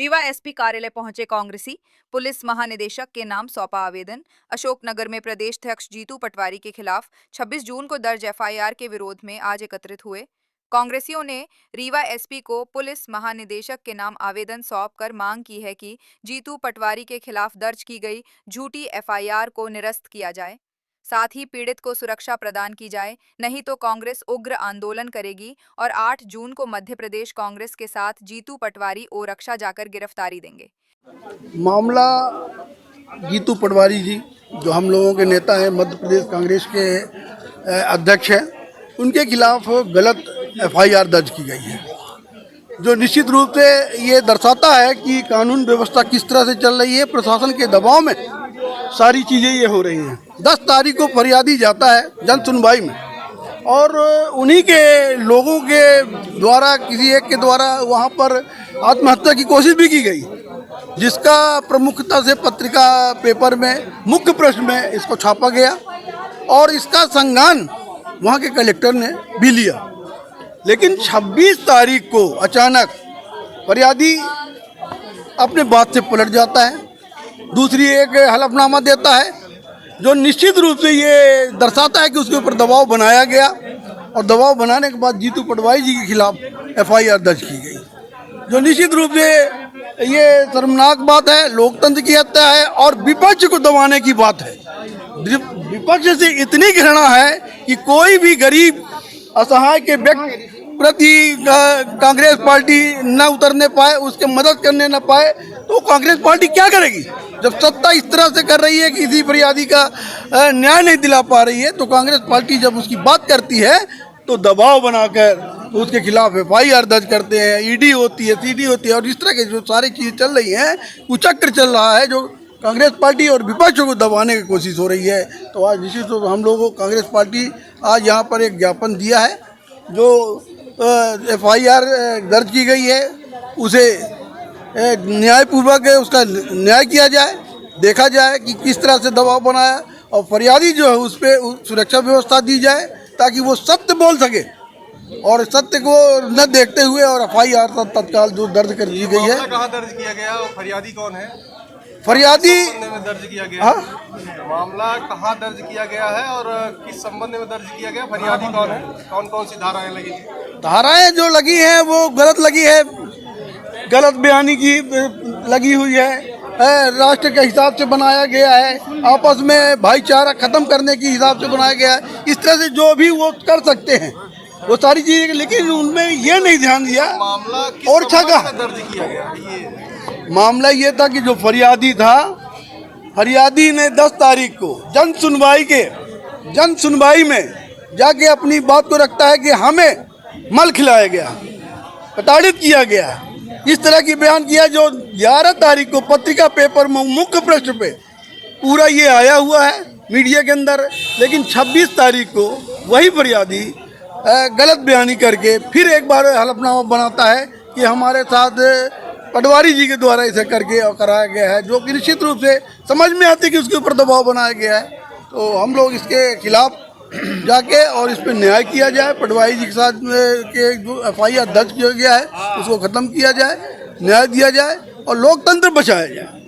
Rewa SP कार्यालय पहुंचे कांग्रेसी, पुलिस महानिदेशक के नाम सौंपा आवेदन। अशोकनगर में प्रदेश अध्यक्ष जीतू पटवारी के खिलाफ 26 जून को दर्ज एफआईआर के विरोध में आज एकत्रित हुए। कांग्रेसियों ने रीवा एसपी को पुलिस महानिदेशक के नाम आवेदन सौंपकर मांग की है कि जीतू पटवारी के खिलाफ दर्ज की गई झूठी एफआईआर को निरस्त किया जाए, साथ ही पीड़ित को सुरक्षा प्रदान की जाए, नहीं तो कांग्रेस उग्र आंदोलन करेगी और 8 जून को मध्य प्रदेश कांग्रेस के साथ जीतू पटवारी ओरछा जाकर गिरफ्तारी देंगे। मामला जीतू पटवारी जी जो हम लोगों के नेता हैं, मध्य प्रदेश कांग्रेस के अध्यक्ष हैं, उनके खिलाफ गलत एफआईआर दर्ज की गई है, जो निश्चित रूप से ये दर्शाता है कि कानून व्यवस्था किस तरह से चल रही है। प्रशासन के दबाव में सारी चीज़ें ये हो रही हैं। 10 तारीख को फरियादी जाता है जन सुनवाई में और उन्हीं के लोगों के द्वारा किसी एक के द्वारा वहाँ पर आत्महत्या की कोशिश भी की गई, जिसका प्रमुखता से पत्रिका पेपर में मुख्य पृष्ठ में इसको छापा गया और इसका संज्ञान वहाँ के कलेक्टर ने भी लिया। लेकिन 26 तारीख को अचानक फरियादी अपने बात से पलट जाता है, दूसरी एक हलफनामा देता है, जो निश्चित रूप से ये दर्शाता है कि उसके ऊपर दबाव बनाया गया और दबाव बनाने के बाद जीतू पटवारी जी के खिलाफ एफआईआर दर्ज की गई, जो निश्चित रूप से ये शर्मनाक बात है, लोकतंत्र की हत्या है और विपक्ष को दबाने की बात है। विपक्ष से इतनी घृणा है कि कोई भी गरीब असहाय के व्यक्ति प्रति कांग्रेस पार्टी न उतरने पाए, उसके मदद करने न पाए, तो कांग्रेस पार्टी क्या करेगी? जब सत्ता इस तरह से कर रही है कि किसी फरियादी का न्याय नहीं दिला पा रही है, तो कांग्रेस पार्टी जब उसकी बात करती है तो दबाव बनाकर उसके खिलाफ एफआईआर दर्ज करते हैं। ईडी होती है, सीडी होती है और इस तरह के जो सारी चीज़ें चल रही हैं, कुचक्र चल रहा है जो कांग्रेस पार्टी और विपक्ष को दबाने की कोशिश हो रही है। तो आज निश्चित रूप हम लोगों को कांग्रेस पार्टी आज यहाँ पर एक ज्ञापन दिया है, जो एफआईआर दर्ज की गई है उसे न्यायपूर्वक उसका न्याय किया जाए, देखा जाए कि किस तरह से दबाव बनाया और फरियादी जो है उस पर सुरक्षा व्यवस्था दी जाए ताकि वो सत्य बोल सके और सत्य को न देखते हुए और एफआईआर तत्काल जो दर्ज कर दी गई है। कहाँ दर्ज किया गया और फरियादी कौन है? फरियादी में दर्ज किया गया। मामला कहाँ दर्ज किया गया है और किस संबंध में दर्ज किया गया? फरियादी कौन है? कौन कौन सी धाराएं लगी थी? धाराएं जो लगी हैं वो गलत लगी है, गलत बयानी की लगी हुई है, राष्ट्र के हिसाब से बनाया गया है, आपस में भाईचारा खत्म करने के हिसाब से बनाया गया है। इस तरह से जो भी वो कर सकते हैं वो सारी चीजें, लेकिन उनमें ये नहीं ध्यान दिया। मामला और छका दर्ज किया गया मामला ये था कि जो फरियादी था, फरियादी ने 10 तारीख को जन सुनवाई में जाके अपनी बात को रखता है कि हमें मल खिलाया गया, प्रताड़ित किया गया, इस तरह की बयान किया, जो 11 तारीख को पत्रिका पेपर में मुख्य पृष्ठ पे पूरा ये आया हुआ है मीडिया के अंदर। लेकिन 26 तारीख को वही फरियादी गलत बयानी करके फिर एक बार हलफनामा बनाता है कि हमारे साथ पटवारी जी के द्वारा इसे करके और कराया गया है, जो कि निश्चित रूप से समझ में आती है कि उसके ऊपर दबाव बनाया गया है। तो हम लोग इसके खिलाफ जाके और इस पर न्याय किया जाए, पटवारी जी के साथ के जो एफआईआर दर्ज किया गया है उसको ख़त्म किया जाए, न्याय दिया जाए और लोकतंत्र बचाया जाए।